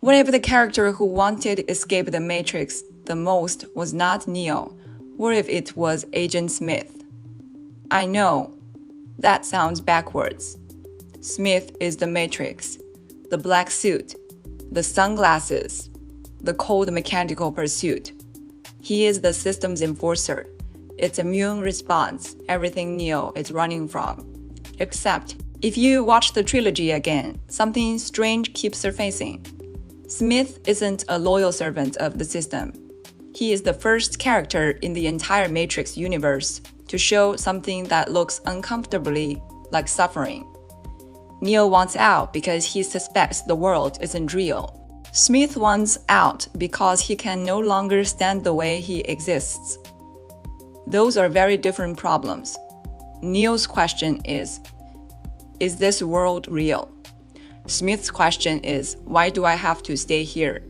What if the character who wanted to escape the Matrix the most was not Neo? What if it was Agent Smith? I know, that sounds backwards. Smith is the Matrix, the black suit, the sunglasses, the cold mechanical pursuit. He is the system's enforcer, its immune response, everything Neo is running from. Except, if you watch the trilogy again, something strange keeps surfacing. Smith isn't a loyal servant of the system. He is the first character in the entire Matrix universe to show something that looks uncomfortably like suffering. Neo wants out because he suspects the world isn't real. Smith wants out because he can no longer stand the way he exists. Those are very different problems. Neo's question is this world real? Smith's question is, why do I have to stay here?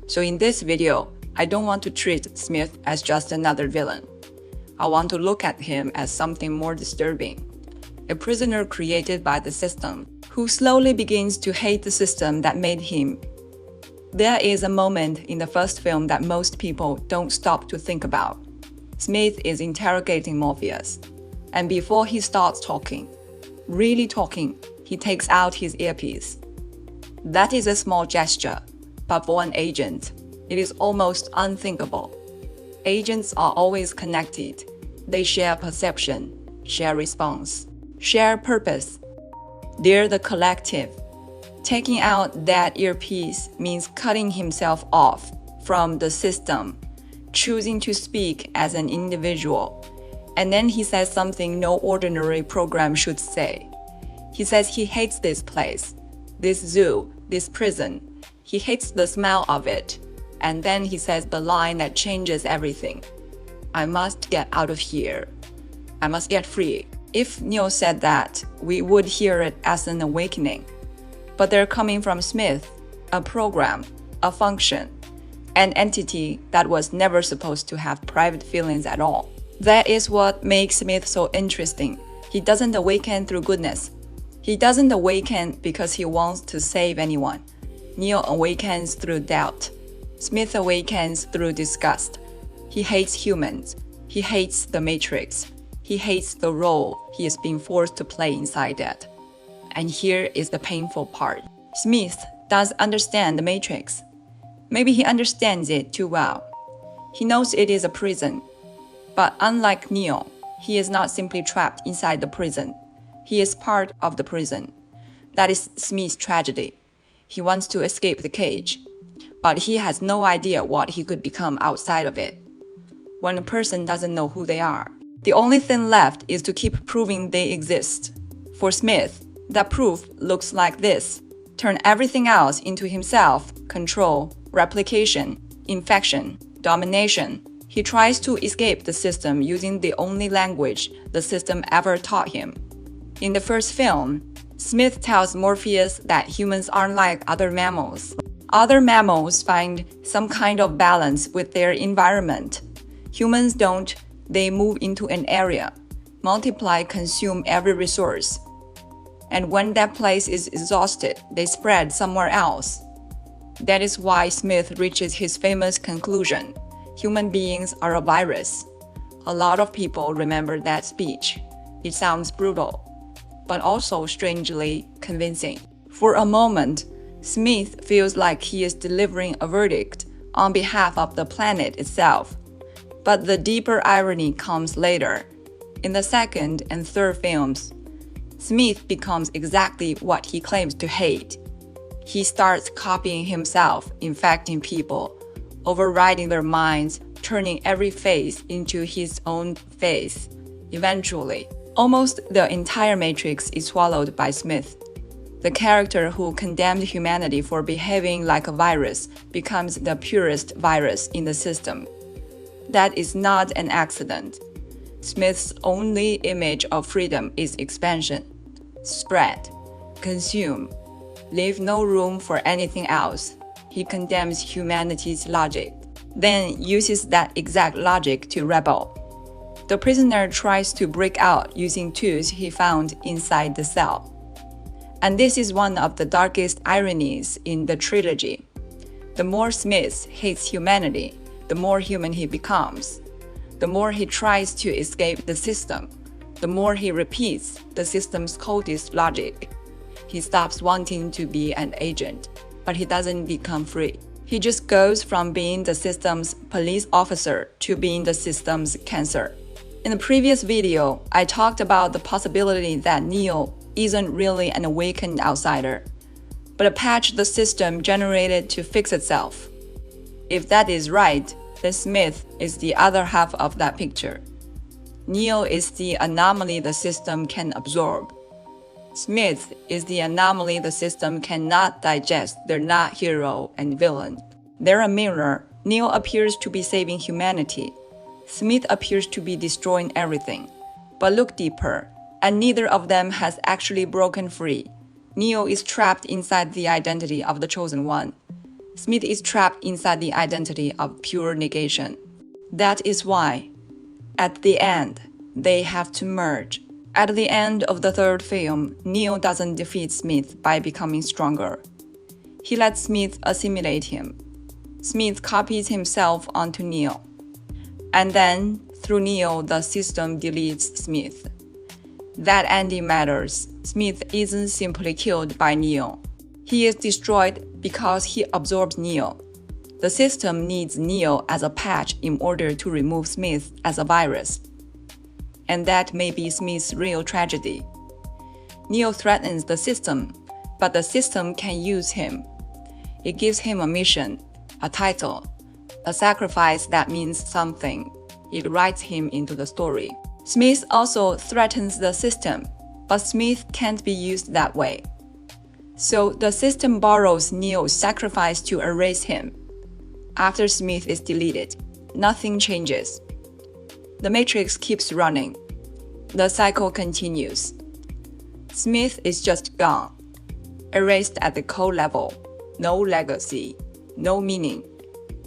So in this video, I don't want to treat Smith as just another villain. I want to look at him as something more disturbing. A prisoner created by the system, who slowly begins to hate the system that made him. There is a moment in the first film that most people don't stop to think about. Smith is interrogating Morpheus, and before he starts talking, really talking, he takes out his earpiece. That is a small gesture, but for an agent, it is almost unthinkable. Agents are always connected. They share perception, share response, share purpose. They're the collective. Taking out that earpiece means cutting himself off from the system, choosing to speak as an individual. And then he says something no ordinary program should say. He says he hates this place, this zoo, this prison. He hates the smell of it. And then he says the line that changes everything. I must get out of here. I must get free. If Neo said that, we would hear it as an awakening. But they're coming from Smith, a program, a function, an entity that was never supposed to have private feelings at all. That is what makes Smith so interesting. He doesn't awaken through goodness. He doesn't awaken because he wants to save anyone. Neo awakens through doubt. Smith awakens through disgust. He hates humans. He hates the Matrix. He hates the role he is being forced to play inside it. And here is the painful part. Smith does understand the Matrix. Maybe he understands it too well. He knows it is a prison. But unlike Neo, he is not simply trapped inside the prison. He is part of the prison. That is Smith's tragedy. He wants to escape the cage, but he has no idea what he could become outside of it. When a person doesn't know who they are, the only thing left is to keep proving they exist. For Smith, that proof looks like this. Turn everything else into himself, control, replication, infection, domination. He tries to escape the system using the only language the system ever taught him. In the first film, Smith tells Morpheus that humans aren't like other mammals. Other mammals find some kind of balance with their environment. Humans don't. They move into an area, multiply, consume every resource. And when that place is exhausted, they spread somewhere else. That is why Smith reaches his famous conclusion. Human beings are a virus. A lot of people remember that speech. It sounds brutal, but also strangely convincing. For a moment, Smith feels like he is delivering a verdict on behalf of the planet itself. But the deeper irony comes later. In the second and third films, Smith becomes exactly what he claims to hate. He starts copying himself, infecting people, overriding their minds, turning every face into his own face. Eventually, almost the entire Matrix is swallowed by Smith. The character who condemned humanity for behaving like a virus becomes the purest virus in the system. That is not an accident. Smith's only image of freedom is expansion, spread, consume, leave no room for anything else. He condemns humanity's logic, then uses that exact logic to rebel. The prisoner tries to break out using tools he found inside the cell. And this is one of the darkest ironies in the trilogy. The more Smith hates humanity, the more human he becomes. The more he tries to escape the system, the more he repeats the system's coldest logic. He stops wanting to be an agent, but he doesn't become free. He just goes from being the system's police officer to being the system's cancer. In the previous video, I talked about the possibility that Neo isn't really an awakened outsider, but a patch the system generated to fix itself. If that is right, then Smith is the other half of that picture. Neo is the anomaly the system can absorb. Smith is the anomaly the system cannot digest. They're not hero and villain. They're a mirror. Neo appears to be saving humanity. Smith appears to be destroying everything. But look deeper, and neither of them has actually broken free. Neo is trapped inside the identity of the chosen one. Smith is trapped inside the identity of pure negation. That is why, at the end, they have to merge. At the end of the third film, Neo doesn't defeat Smith by becoming stronger. He lets Smith assimilate him. Smith copies himself onto Neo. And then, through Neo, the system deletes Smith. That ending matters. Smith isn't simply killed by Neo. He is destroyed because he absorbs Neo. The system needs Neo as a patch in order to remove Smith as a virus. And that may be Smith's real tragedy. Neo threatens the system, but the system can use him. It gives him a mission, a title, a sacrifice that means something. It writes him into the story. Smith also threatens the system, but Smith can't be used that way. So the system borrows Neo's sacrifice to erase him. After Smith is deleted, nothing changes. The Matrix keeps running. The cycle continues. Smith is just gone, erased at the core level. No legacy, no meaning,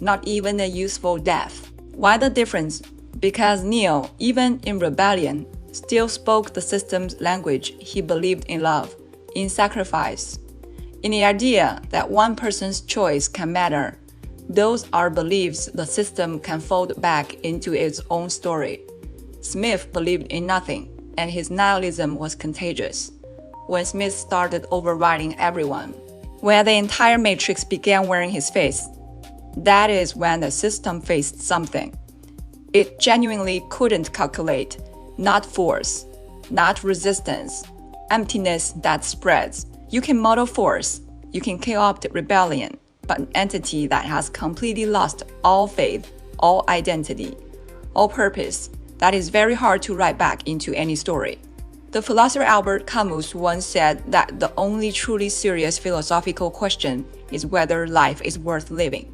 not even a useful death. Why the difference? Because Neo, even in rebellion, still spoke the system's language. He believed in love, in sacrifice, in the idea that one person's choice can matter. Those are beliefs the system can fold back into its own story. Smith believed in nothing, and his nihilism was contagious. When Smith started overriding everyone, when the entire Matrix began wearing his face, that is when the system faced something. It genuinely couldn't calculate, not force, not resistance, emptiness that spreads. You can model force, you can co-opt rebellion, but an entity that has completely lost all faith, all identity, all purpose, that is very hard to write back into any story. The philosopher Albert Camus once said that the only truly serious philosophical question is whether life is worth living.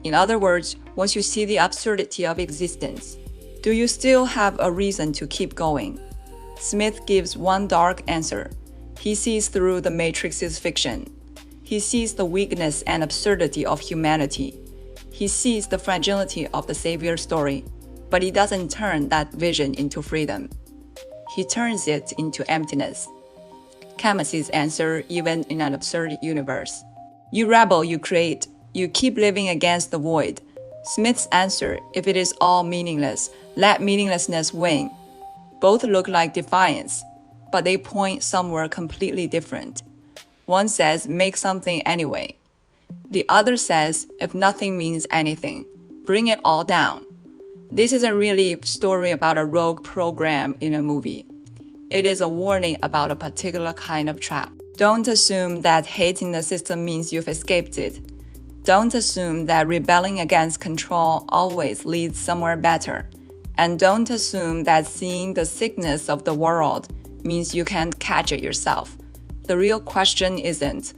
In other words, once you see the absurdity of existence, do you still have a reason to keep going? Smith gives one dark answer. He sees through the Matrix's fiction. He sees the weakness and absurdity of humanity. He sees the fragility of the savior story, but he doesn't turn that vision into freedom. He turns it into emptiness. Camus's answer, even in an absurd universe. You rebel, you create. You keep living against the void. Smith's answer, if it is all meaningless, let meaninglessness win. Both look like defiance, but they point somewhere completely different. One says, make something anyway. The other says, if nothing means anything, bring it all down. This isn't really a story about a rogue program in a movie. It is a warning about a particular kind of trap. Don't assume that hating the system means you've escaped it. Don't assume that rebelling against control always leads somewhere better. And don't assume that seeing the sickness of the world means you can't catch it yourself. The real question isn't,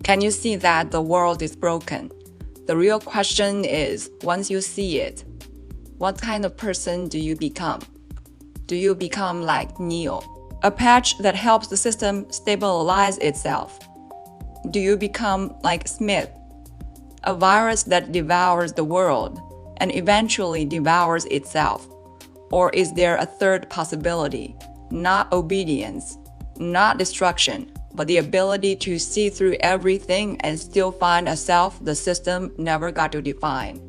can you see that the world is broken? The real question is, once you see it, what kind of person do you become? Do you become like Neo, a patch that helps the system stabilize itself? Do you become like Smith, a virus that devours the world and eventually devours itself? Or is there a third possibility? Not obedience, not destruction, but the ability to see through everything and still find a self the system never got to define.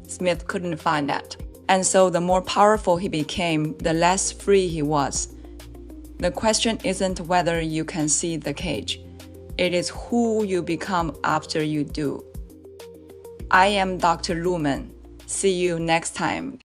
Smith couldn't find that. And so the more powerful he became, the less free he was. The question isn't whether you can see the cage. It is who you become after you do. I am Dr. Lumen. See you next time.